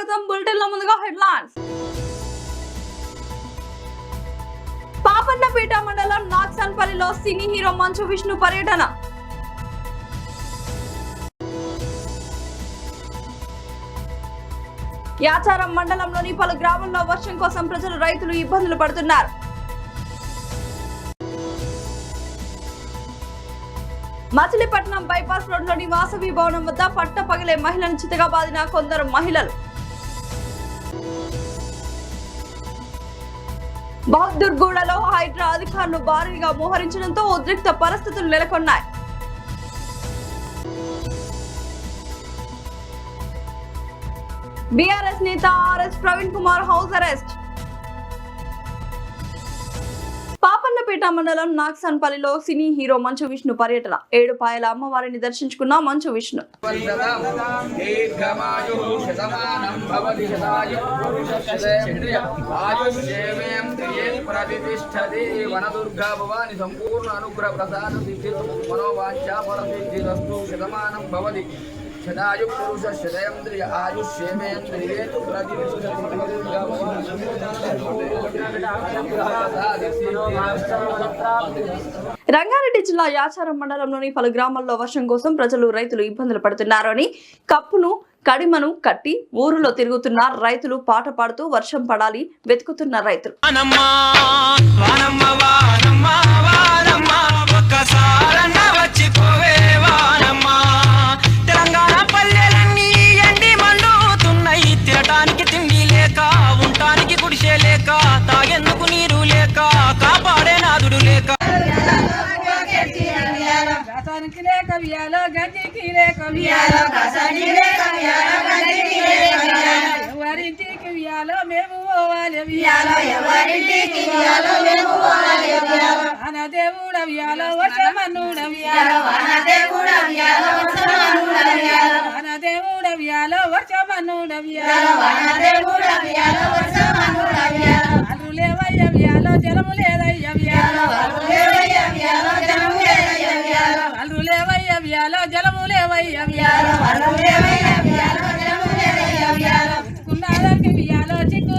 స్వాగతం. బులెటిన్లో ముందుగా హెడ్లైన్స్. పాపన్నపేట మండలం నాగ్సన్పల్లిలో సినీ హీరో మంచు విష్ణు పర్యటన. యాచారం మండలంలోని పలు గ్రామాల్లో వర్షం కోసం ప్రజలు రైతులు ఇబ్బందులు పడుతున్నారు. మచిలీపట్నం బైపాస్ రోడ్లోని వాసవి భవనం వద్ద పట్ట పగిలే మహిళను చితగా బాదిన కొందరు మహిళలు. బహదూర్గూడలో హైడ్రా అధికారులు భారీగా మోహరించడంతో ఉద్రిక్త పరిస్థితులు నెలకొన్నాయి. బీఆర్ఎస్ నేత RS Praveen Kumar house arrest. Papannapet మండలం నాగ్సన్పల్లిలో సినీ హీరో మంచు విష్ణు పర్యటన. 7 పాయల అమ్మవారిని దర్శించుకున్న మంచు విష్ణు. రంగారెడ్డి జిల్లా యాచారం మండలంలోని పలు గ్రామాల్లో వర్షం కోసం ప్రజలు రైతులు ఇబ్బందులు పడుతున్నారని కప్పును కడిమను కట్టి ఊరులో తిరుగుతున్న రైతులు పాట పాడుతూ వర్షం పడాలి వెతుకుతున్న రైతులు. తిండి లేక ఉంటానికి గుడిసే లేక తాగెందుకు నీరు లేక కాపాడే నాదుడు లేక ఎవరింటికి వియాలో మేము పోవాలి అనదేవుడ వియాలో వర్షమన్నుడ అనదేవుడ వియాలో వర్షమన్నుడ అల్లు లేవయ్య వియాలో జలము లేదయ్య అల్లు లేవయ్య వియాలో జలము లేవయ్య ఉసుకున్నాళ్ళకి వియాలో చిక్కు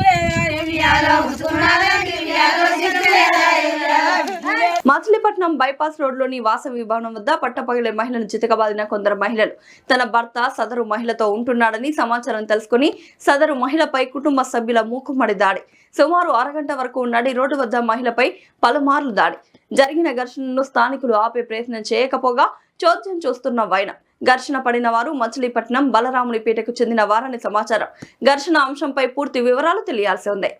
మచిలీపట్నం బైపాస్ రోడ్లోని వాసవి భవనం వద్ద పట్టపగిలే మహిళను చితకబాదిన కొందరు మహిళలు. తన భర్త సదరు మహిళతో ఉంటున్నాడని సమాచారం తెలుసుకుని సదరు మహిళపై కుటుంబ సభ్యుల మూకుమ్మడి దాడి. సుమారు అరగంట వరకు నడి రోడ్డు వద్ద మహిళపై పలుమార్లు దాడి. జరిగిన ఘర్షణను స్థానికులు ఆపే ప్రయత్నం చేయకపోగా చోద్యం చూస్తున్న వైన. ఘర్షణ పడిన వారు మచిలీపట్నం బలరామునిపేటకు చెందిన వారని సమాచారం. ఘర్షణ అంశంపై పూర్తి వివరాలు తెలియాల్సి ఉంది.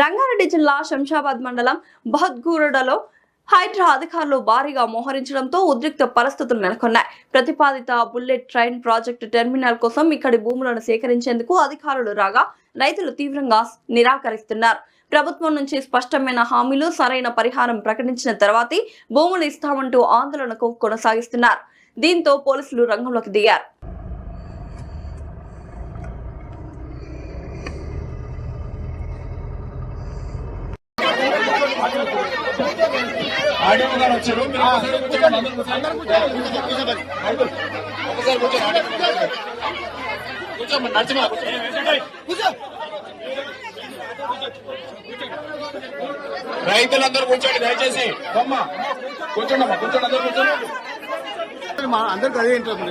రంగారెడ్డి జిల్లా శంషాబాద్ మండలం బహద్గూరడలో హైడ్రా అధికారులు భారీగా మోహరించడంతో ఉద్రిక్త పరిస్థితులు నెలకొన్నాయి. ప్రతిపాదిత బుల్లెట్ ట్రైన్ ప్రాజెక్టు టెర్మినల్ కోసం ఇక్కడి భూములను సేకరించేందుకు అధికారులు రాగా రైతులు తీవ్రంగా నిరాకరిస్తున్నారు. ప్రభుత్వం నుంచి స్పష్టమైన హామీలు సరైన పరిహారం ప్రకటించిన తర్వాతే భూములు ఇస్తామంటూ ఆందోళనకు కొనసాగిస్తున్నారు. దీంతో పోలీసులు రంగంలోకి దిగారు. రైతులందరూ కూర్చోండి దయచేసి. కూర్చోండి అందరూ కూర్చోండి. అందరికి అదే ఇంట్రెస్ట్.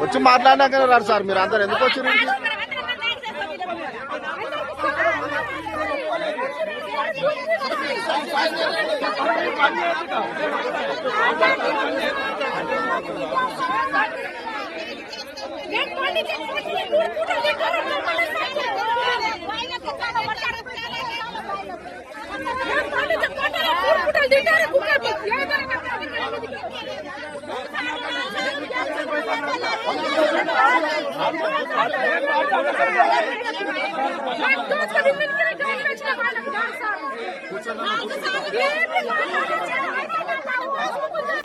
వచ్చి మాట్లాడినాకనే రారు సార్. మీరు అందరు ఎందుకు వచ్చారు?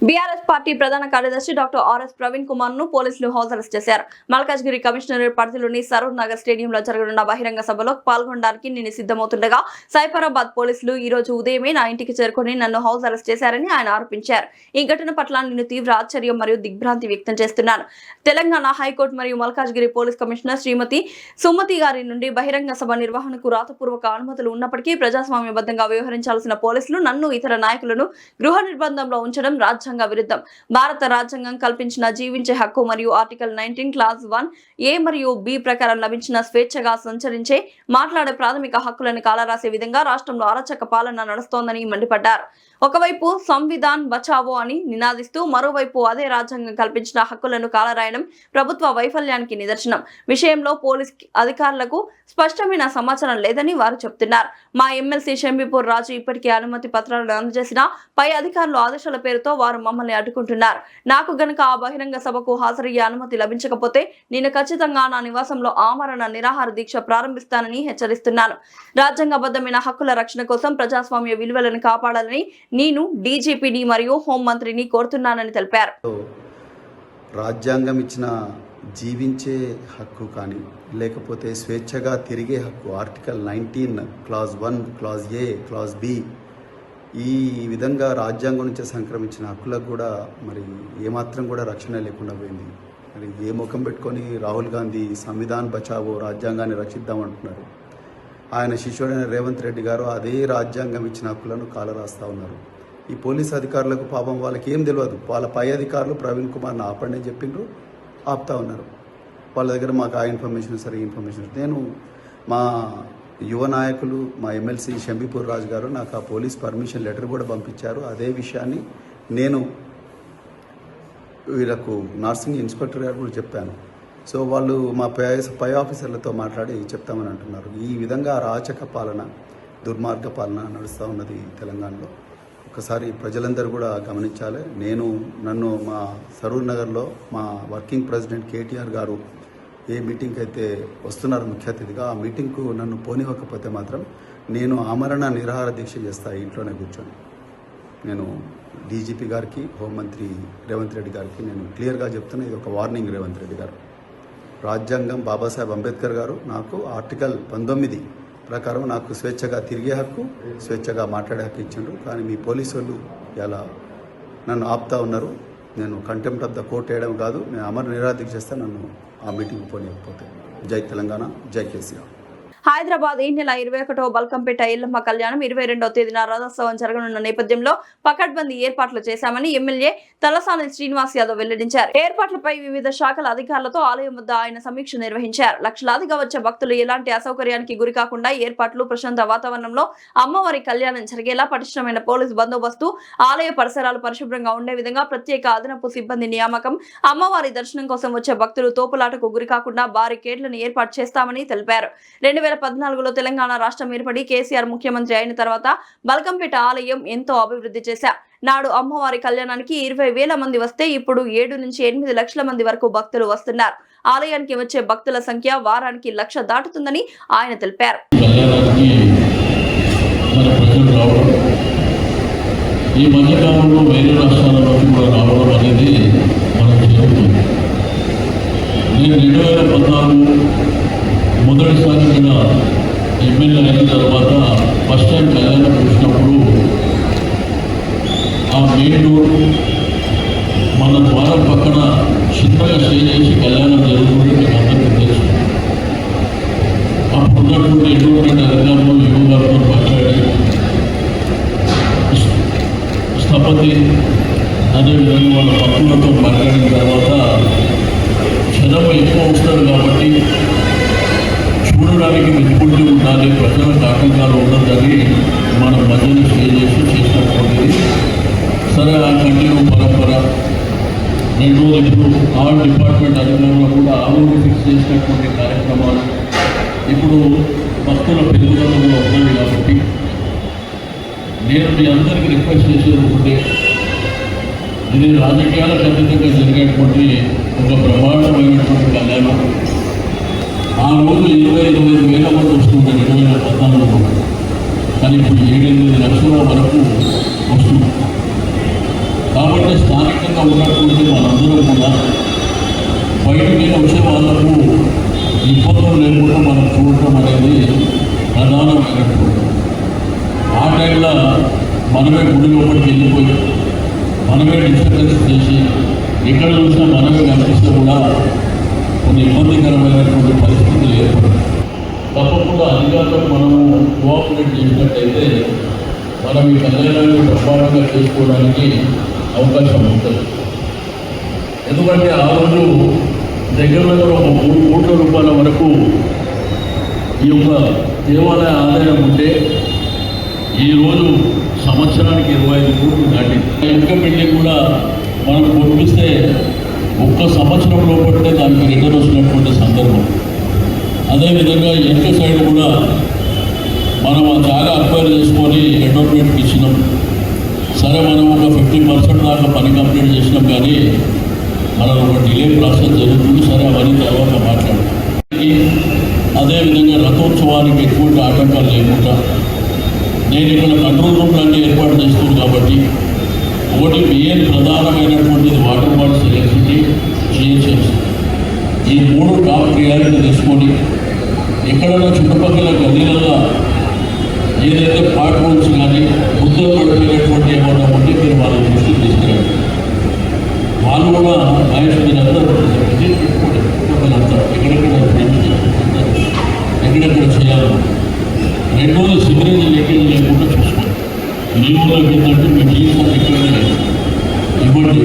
బీఆర్ఎస్ పార్టీ ప్రధాన కార్యదర్శి డాక్టర్ ఆర్ఎస్ ప్రవీణ్ కుమార్ ను పోలీసులు హౌస్ అరెస్ట్ చేశారు. మల్కాజ్గిరి కమిషనరేట్ పరిధిలోని సరూర్ నగర్ స్టేడియంలో జరగనున్న బహిరంగ సభలో పాల్గొనడానికి నేను సిద్ధమవుతుండగా సైఫరాబాద్ పోలీసులు ఈ రోజు ఉదయమే నా ఇంటికి చేరుకుని నన్ను హౌస్ అరెస్ట్ చేశారని ఆయన ఆరోపించారు. ఈ ఘటన పట్ల నేను తీవ్ర ఆశ్చర్యం మరియు దిగ్భ్రాంతి వ్యక్తం చేస్తున్నాను. తెలంగాణ హైకోర్టు మరియు మల్కాజ్గిరి పోలీస్ కమిషనర్ శ్రీమతి సుమతి గారి నుండి బహిరంగ సభ నిర్వహణకు రాతపూర్వక అనుమతులు ఉన్నప్పటికీ ప్రజాస్వామ్యబద్ధంగా వ్యవహరించాల్సిన పోలీసులు నన్ను ఇతర నాయకులను గృహ నిర్బంధంలో ఉంచడం రాజ్యాంగ విరుద్ధం. భారత రాజ్యాంగం కల్పించిన జీవించే హక్కు మరియు ఆర్టికల్ 19 క్లాజ్ 1A మరియు B ప్రకారం లభించిన స్వేచ్ఛగా సంచరించే మాట్లాడే ప్రాథమిక హక్కులను కాలరాసే విధంగా రాష్ట్రంలో అరాచక పాలన నడుస్తోందని మండిపడ్డారు. ఒకవైపు సంవిధాన్ బచావో అని నినాదిస్తూ మరోవైపు అదే రాజ్యాంగం కల్పించిన హక్కులను కాలరాయడం ప్రభుత్వ వైఫల్యానికి నిదర్శనం. విషయంలో పోలీస్ అధికారులకు స్పష్టమైన సమాచారం లేదని వారు చెబుతున్నారు. మా ఎమ్మెల్సీ షంబీపూర్ రాజు ఇప్పటికే అనుమతి పత్రాలను అందజేసిన పై అధికారులు ఆదేశాల పేరుతో వారు మమ్మల్ని అడ్డుకుంటున్నారు. నాకు గనుక ఆ బహిరంగ సభకు హాజరయ్యే అనుమతి లభించకపోతే నేను ఖచ్చితంగా నా నివాసంలో ఆమరణ నిరాహార దీక్ష ప్రారంభిస్తానని హెచ్చరిస్తున్నాను. రాజ్యాంగబద్ధమైన హక్కుల రక్షణ కోసం ప్రజాస్వామ్య విలువలను కాపాడాలని నేను డీజీపీని మరియు హోంమంత్రిని కోరుతున్నానని తెలిపారు. రాజ్యాంగం ఇచ్చిన జీవించే హక్కు కానీ లేకపోతే స్వేచ్ఛగా తిరిగే హక్కు article 19 clause 1 clause A clause B ఈ విధంగా రాజ్యాంగం నుంచి సంక్రమించిన హక్కులకు కూడా మరి ఏమాత్రం కూడా రక్షణ లేకుండా పోయింది. మరి ఏ ముఖం పెట్టుకొని రాహుల్ గాంధీ సంవిధాన్ బచావో రాజ్యాంగాన్ని రక్షిద్దామంటున్నారు. ఆయన శిష్యుడైన రేవంత్ రెడ్డి గారు అదే రాజ్యాంగం ఇచ్చిన హక్కులను కాలరాస్తూ ఉన్నారు. ఈ పోలీస్ అధికారులకు పాపం వాళ్ళకి ఏం తెలియదు. వాళ్ళ పై అధికారులు ప్రవీణ్ కుమార్ని ఆపండి అని చెప్పిండ్రు, ఆపుతా ఉన్నారు. వాళ్ళ దగ్గర మాకు ఆ ఇన్ఫర్మేషన్ సరే ఇన్ఫర్మేషన్ నేను మా యువ నాయకులు మా ఎమ్మెల్సీ షంబీపూర్ రాజు గారు నాకు ఆ పోలీస్ పర్మిషన్ లెటర్ కూడా పంపించారు. అదే విషయాన్ని నేను వీళ్ళకు నర్సింగ్ ఇన్స్పెక్టర్ గారు కూడా చెప్పాను. సో వాళ్ళు మా పై ఆఫీసర్లతో మాట్లాడి చెప్తామని అంటున్నారు. ఈ విధంగా అరాచక పాలన దుర్మార్గ పాలన నడుస్తూ ఉన్నది తెలంగాణలో. ఒకసారి ప్రజలందరూ కూడా గమనించాలి. నన్ను మా సరూర్ నగర్లో మా వర్కింగ్ ప్రెసిడెంట్ కేటీఆర్ గారు ఏ మీటింగ్కి అయితే వస్తున్నారు ముఖ్య అతిథిగా, ఆ మీటింగ్కు నన్ను పోనివ్వకపోతే మాత్రం నేను ఆమరణ నిరాహార దీక్ష చేస్తా ఇంట్లోనే కూర్చొని. నేను డీజీపీ గారికి హోంమంత్రి రేవంత్ రెడ్డి గారికి నేను క్లియర్గా చెప్తున్నా, ఇది ఒక వార్నింగ్. రేవంత్ రెడ్డి గారు, రాజ్యాంగం బాబాసాహెబ్ అంబేద్కర్ గారు నాకు ఆర్టికల్ 19 ప్రకారం నాకు స్వేచ్ఛగా తిరిగే హక్కు, స్వేచ్ఛగా మాట్లాడే హక్కు ఇచ్చిండ్రు. కానీ మీ పోలీసు వాళ్ళు ఇలా నన్ను ఆపుతా ఉన్నారు. నేను కంటెంప్ట్ ఆఫ్ ద కోర్ట్ వేయడం కాదు, నేను అమర నిరాదీక్ష చేస్తే నన్ను ఆ మీటింగ్ పోనీయకపోతే. జై తెలంగాణ, జై కేసీఆర్. హైదరాబాద్ ఈ నెల 21వ బల్కంపేట ఎల్లమ్మ కళ్యాణం 22వ తేదీన రథోత్సవం జరగనున్న నేపథ్యంలో పకడ్బందీ ఏర్పాట్లు చేశామని ఎమ్మెల్యే తలసాని శ్రీనివాస్ యాదవ్ వెల్లడించారు. ఏర్పాట్లపై వివిధ శాఖల అధికారులతో ఆలయం వద్ద ఆయన సమీక్ష నిర్వహించారు. లక్షలాదిగా వచ్చే భక్తులు ఎలాంటి అసౌకర్యానికి గురికాకుండా ఏర్పాట్లు, ప్రశాంత వాతావరణంలో అమ్మవారి కళ్యాణం జరిగేలా పటిష్టమైన పోలీసు బందోబస్తు, ఆలయ పరిసరాలు పరిశుభ్రంగా ఉండే విధంగా ప్రత్యేక అదనపు సిబ్బంది నియామకం, అమ్మవారి దర్శనం కోసం వచ్చే భక్తులు తోపులాటకు గురికాకుండా బారికేడ్లను ఏర్పాటు చేస్తామని తెలిపారు. 2014లో తెలంగాణ రాష్ట్రం ఏర్పడి కేసీఆర్ ముఖ్యమంత్రి అయిన తర్వాత బల్కంపేట ఆలయం ఎంతో అభివృద్ధి చేశారు. నాడు అమ్మవారి కళ్యాణానికి 20,000 మంది వస్తే ఇప్పుడు 7 నుంచి 8 లక్షల మంది వరకు భక్తులు వస్తున్నారు. ఆలయానికి వచ్చే భక్తుల సంఖ్య వారానికి 1,00,000 దాటుతుందని ఆయన తెలిపారు. ఈ మధ్యకాలంలో వేరే రాష్ట్రాల నుంచి కూడా రావడం అనేది మనం జరుగుతుంది. నేను 2014 మొదటిసారి కూడా ఎమ్మెల్యే అయిన తర్వాత ఫస్ట్ టైం కళ్యాణం చూసినప్పుడు ఆ మెయిన్ రోడ్ మన ద్వారం పక్కన చిన్నగా స్టే చేసి కళ్యాణం జరుగుతుంది. మీకు అందరికీ తెలుసు. అప్పుడు ఉన్నటువంటి ఎటువంటి అధికారులు యువ గారితో మాట్లాడి స్థపతి అదేవిధంగా వాళ్ళ భక్తులతో మాట్లాడిన తర్వాత జనం ఎక్కువ వస్తారు కాబట్టి చూడడానికి విపుల్యం ఉండాలి, ప్రజలకు ఆటంకాలు ఉండదని మనం మధ్యలో స్టే చేసి చేసినటువంటిది. సరే, ఆ కంటిన్యూ పరంపర 2 రోజులు ఇప్పుడు ఆల్ డిపార్ట్మెంట్ అధికారులు కూడా ఆరోగ్య ఫిక్స్ చేసినటువంటి కార్యక్రమాలు ఇప్పుడు భక్తుల పెరుగుదల కూడా ఉన్నాయి. కాబట్టి నేను మీ అందరికీ రిక్వెస్ట్ చేసేది ఒకటే, ఇది రాజకీయాలకు అతీతంగా జరిగేటువంటి ఒక బ్రహ్మాండమైనటువంటి కళ్యాణం. ఆ రోజు 25 వేల మంది వస్తుంటారు 2014లో, కానీ ఇప్పుడు 7-8 లక్షల వరకు వస్తుంది. కాబట్టి స్థానికంగా ఉన్నటువంటి మనందరం కూడా బయటికి వచ్చే వాళ్ళకు ఇబ్బందులు లేకుండా మనం చూడటం అనేది ప్రధానమైనటువంటి. ఆ టైంలో మనమే గుడి లోపలికి వెళ్ళిపోయి మనమే డిస్టర్బెన్స్ చేసి ఎక్కడ చూసినా మనమే కనిపిస్తే కూడా కొన్ని ఇబ్బందికరమైనటువంటి పరిస్థితులు ఏర్పడతాయి. తప్పకుండా అధికారులకు మనము కోఆపరేట్ చేసినట్టయితే మనం ఈ కళ్యాణాన్ని బ్రహ్మాండంగా చేసుకోవడానికి అవకాశం ఉంటుంది. ఎందుకంటే ఆ రోజు దగ్గర ఒక 3 కోట్ల రూపాయల వరకు ఈ యొక్క దేవాలయ ఆదాయం ఉంటే ఈరోజు సంవత్సరానికి 25 కోట్లు దాటి ఇంకా బిల్డింగ్ కూడా మనం పొడిపిస్తే ఒక్క సంవత్సరం లోపట్టే దానికి రిటర్న్ వచ్చినటువంటి సందర్భం. అదేవిధంగా వెనక సైడ్ కూడా మనం చాలా అక్వైర్ చేసుకొని అడ్వర్టైజ్మెంట్కి ఇచ్చినాం. సరే మనం ఒక 50% దాకా పని కంప్లీట్ చేసినాం, కానీ మనం ఒక డిలే ప్రాసెస్ జరుగుతుంది. సరే అవన్నీ తర్వాత మాట్లాడతాం. అదేవిధంగా రథోత్సవానికి ఎటువంటి ఆటంకాలు లేకుండా నేను ఇక్కడ కంట్రోల్ రూమ్లన్నీ ఏర్పాటు చేస్తుంది. కాబట్టి ఒకటి మెయిన్ ప్రధానమైనటువంటిది వాటర్ బాడీస్, ఎలక్ట్రిసిటీ, జిహెచ్ఎంసీ, ఈ 3 టాప్ ప్రియారిటీ తీసుకొని ఎక్కడైనా చుట్టుపక్కల గల్లీలలో ఏదైతే పార్ట్ రూమ్స్ కానీ ముద్దలు పడిపోయినటువంటి ఏమన్నా ఉంటే మీరు వాళ్ళ దృష్టికి తీసుకురండి. వాళ్ళు కూడా ఆయనంతా ఎక్కడెక్కడ చేయాలి. రెండోది సిగరేజ్ లీకేజ్ లేకుండా చూసుకోండి. నీళ్ళకి ఏంటంటే మీ జీవితం ఎక్కడనే ఇవ్వండి,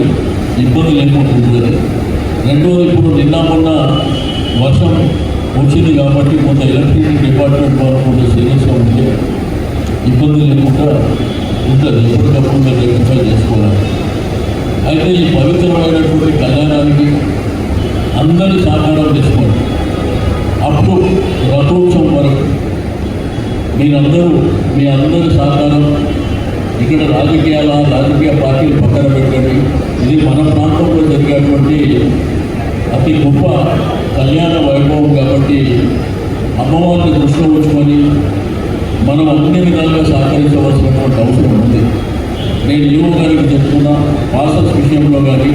ఇబ్బంది లేకుండా ఉంటుంది. రెండోది ఇప్పుడు నిన్న మొన్న వర్షం వచ్చింది కాబట్టి కొంత ఎలక్ట్రిసిటీ డిపార్ట్మెంట్ వాళ్ళు కొంత సీరియస్గా ఉంటే ఇబ్బంది లేకుండా ఉంటుంది. ఎప్పటికప్పుడు మీరు రెక్టిఫై చేసుకోవాలి. అయితే ఈ పవిత్రమైనటువంటి కళ్యాణానికి అందరి సహకారం తీసుకోండి. అప్పుడు రథోత్సవం వరకు మీరందరూ మీ అందరి సహకారం. ఇక్కడ రాజకీయ పార్టీలు పక్కన పెట్టండి. ఇది మన ప్రాంతంలో జరిగేటువంటి అతి గొప్ప కళ్యాణ వైభవం కాబట్టి అమ్మవారిని దృష్టిలో ఉంచుకొని మనం అన్ని విధాలుగా సహకరించవలసినటువంటి అవసరం ఉంది. నేను ఈవో గారికి చెప్తున్నా, పాసెస్ విషయంలో కానీ,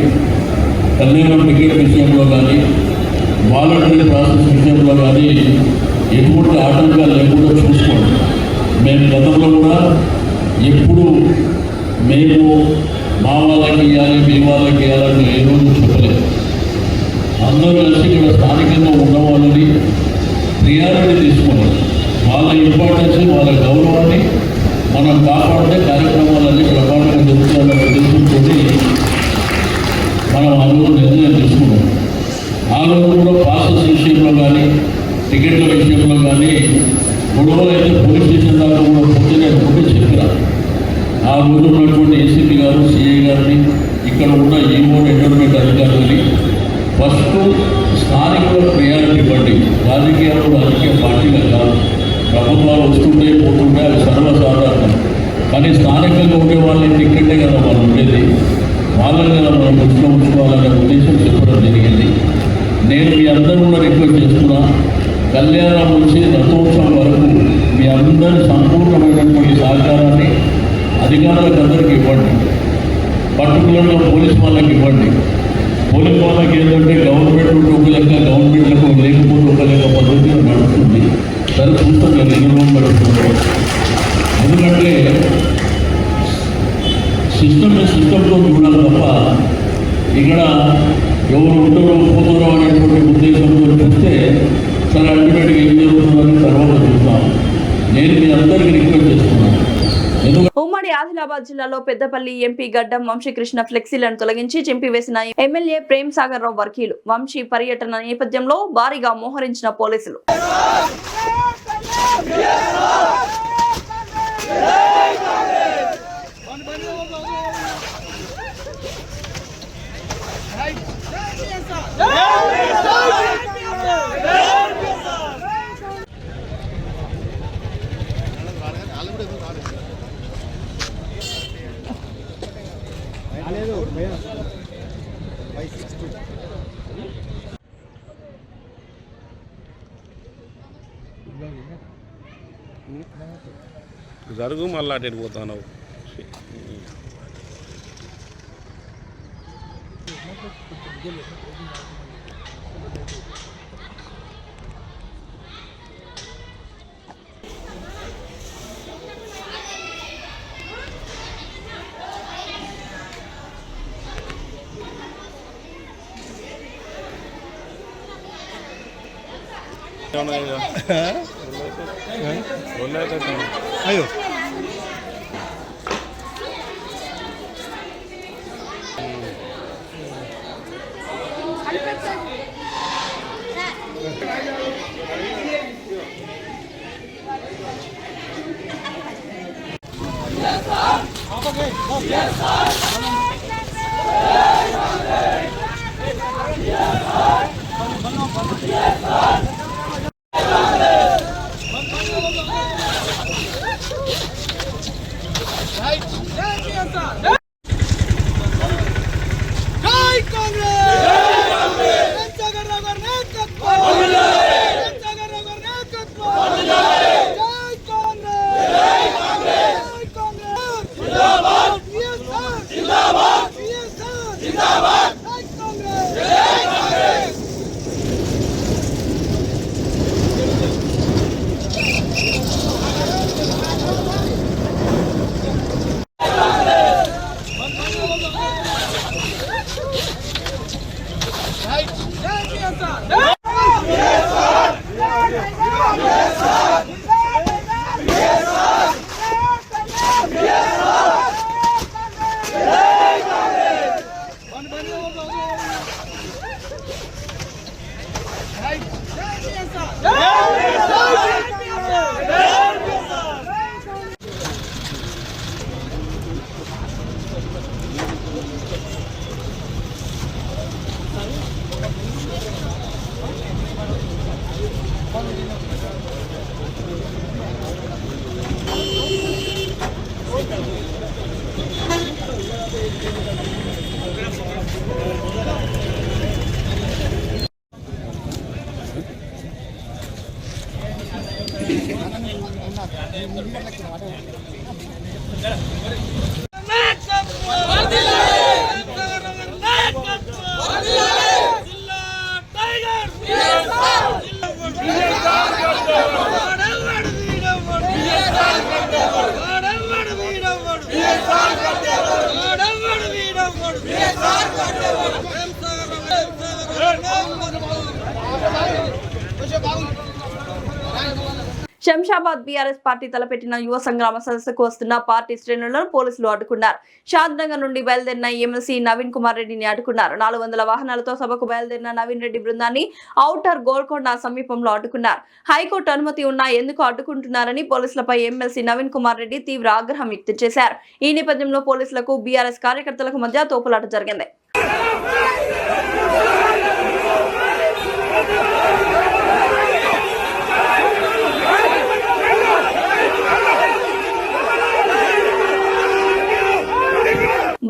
కళ్యాణం టికెట్ విషయంలో కానీ, వాలంటరీ ప్రాసెస్ విషయంలో కానీ ఎటువంటి ఆటంకాలు లేకుండా చూసుకోండి. మేము గతంలో కూడా ఎప్పుడు మేము మా వాళ్ళకి ఇవ్వాలి, మీ వాళ్ళకి ఇవ్వాలని ఏ రోజు చెప్పలేదు. అందరూ కలిసి ఇక్కడ స్థానికంగా ఉన్న వాళ్ళని ప్రియారిటీ తీసుకొని వాళ్ళ ఇంపార్టెన్స్, వాళ్ళ గౌరవాన్ని మనం కాపాడితే కార్యక్రమాలన్నీ ప్రమాణంగా జరుగుతాయన్న ఉద్దేశంతో మనం ఆ రోజు నిర్ణయం తీసుకున్నాం. ఆ రోజు కూడా ప్రాసెస్ విషయంలో కానీ, టికెట్ల విషయంలో కానీ గొడవలు అయితే పోలీస్ స్టేషన్ దాకా కూడా పోతేనే ఒకటి చెప్పిన. ఆ రోజు ఉన్నటువంటి ఏసీపీ గారు, సిఐ గారిని, ఇక్కడ ఉన్న ఈఓ ఎండోర్మెంట్ అధికారులని ఫస్ట్ స్థానికుల ప్రియారిటీ ఇవ్వండి. రాజకీయ పార్టీలు కాదు. ప్రభుత్వాలు వస్తుంటే పోతుంటే అది సర్వసాధారణం. కానీ స్థానికంగా ఉండే వాళ్ళని ఇక్కడే కదా వాళ్ళు ఉండేది, వాళ్ళని కదా మనం దృష్టిలో ఉంచుకోవాలనే ఉద్దేశం చెప్పడం జరిగింది. నేను మీ అందరూ కూడా రిక్వెస్ట్ చేస్తున్నా, కళ్యాణం నుంచి రథోత్సవం వరకు మీ అందరి సంపూర్ణమైనటువంటి సహకారాన్ని అధికారులకు అందరికీ ఇవ్వండి. పర్టికులర్గా పోలీస్ వాళ్ళకి ఇవ్వండి. పోలీస్ వాళ్ళకి ఏంటంటే గవర్నమెంట్ ఉంటే ఒక లెక్క, గవర్నమెంట్లకు లేకపోతే ఒక లెక్క పద్ధతిలో నడుస్తుంది. సరే చూస్తాం కదా ఎన్ని రోజులు నడుస్తుంది. ఎందుకంటే సిస్టంతో చూడాలి తప్ప ఇక్కడ ఎవరు ఉంటారో పోతారో అనేటువంటి ఉద్దేశంతో చూస్తే సరే అల్టిమేట్గా ఏం జరుగుతుందని తర్వాత చూస్తాం. నేను మీ అందరికీ రిక్వెస్ట్ చేస్తున్నాను. ఉమ్మడి ఆదిలాబాద్ జిల్లాలో పెద్దపల్లి ఎంపీ గడ్డం వంశీకృష్ణ ఫ్లెక్సీలను తొలగించి చింపివేసిన ఎమ్మెల్యే ప్రేమ్ సాగర్ రావు వర్గీయులు. వంశీ పర్యటన నేపథ్యంలో భారీగా మోహరించిన పోలీసులు. జరుగు మళ్ళీ అటు పోతాను. అయ్యో శంషాబాద్ బీఆర్ఎస్ పార్టీ తలపెట్టిన యువ సంగ్రామ సదస్సుకు వస్తున్న పార్టీ శ్రేణులను పోలీసులు అడ్డుకున్నారు. షాద్నగర్ నుండి బయలుదేరిన ఎమ్మెల్సీ నవీన్ కుమార్ రెడ్డిని అడ్డుకున్నారు. 400 వాహనాలతో సభకు బయలుదేరిన నవీన్ రెడ్డి బృందాన్ని ఔటర్ గోల్కొండ సమీపంలో అడ్డుకున్నారు. హైకోర్టు అనుమతి ఉన్నా ఎందుకు అడ్డుకుంటున్నారని పోలీసులపై ఎమ్మెల్సీ నవీన్ కుమార్ రెడ్డి తీవ్ర ఆగ్రహం వ్యక్తం చేశారు. ఈ నేపథ్యంలో పోలీసులకు బీఆర్ఎస్ కార్యకర్తలకు మధ్య తోపులాట జరిగింది.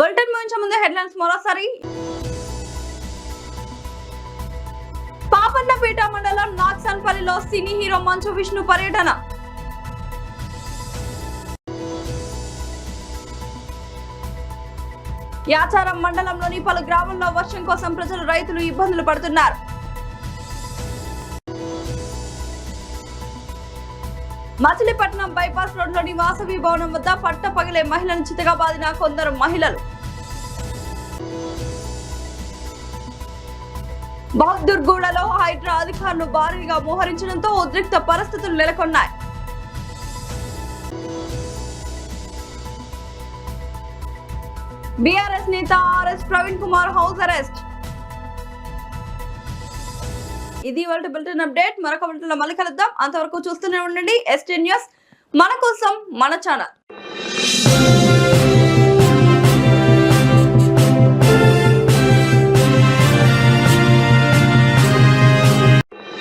బులెటిన్ ముగించే ముందు హెడ్లైన్స్ మరోసారి. పాపన్నపేట మండలం నాగ్సన్పల్లిలో సినీ హీరో మంచు విష్ణు పర్యటన. యాచారం మండలంలోని పలు గ్రామాల్లో వర్షం కోసం ప్రజలు రైతులు ఇబ్బందులు పడుతున్నారు. మచిలీపట్నం బైపాస్ రోడ్లోని వాసవి భవనం వద్ద పట్టపగలే మహిళను చితగా బాదిన కొందరు మహిళలు. బహదూర్గూడలో హైడ్రా అధికారులు భారీగా మోహరించడంతో ఉద్రిక్త పరిస్థితులు నెలకొన్నాయి. బీఆర్ఎస్ నేత RS Praveen Kumar house arrest. ఇది వాళ్ళ బులెటిన్ అప్డేట్. మరొక బులెటిన్లో మళ్ళీ కలుద్దాం. అంతవరకు చూస్తూనే ఉండండి ST న్యూస్, మన కోసం మన ఛానల్.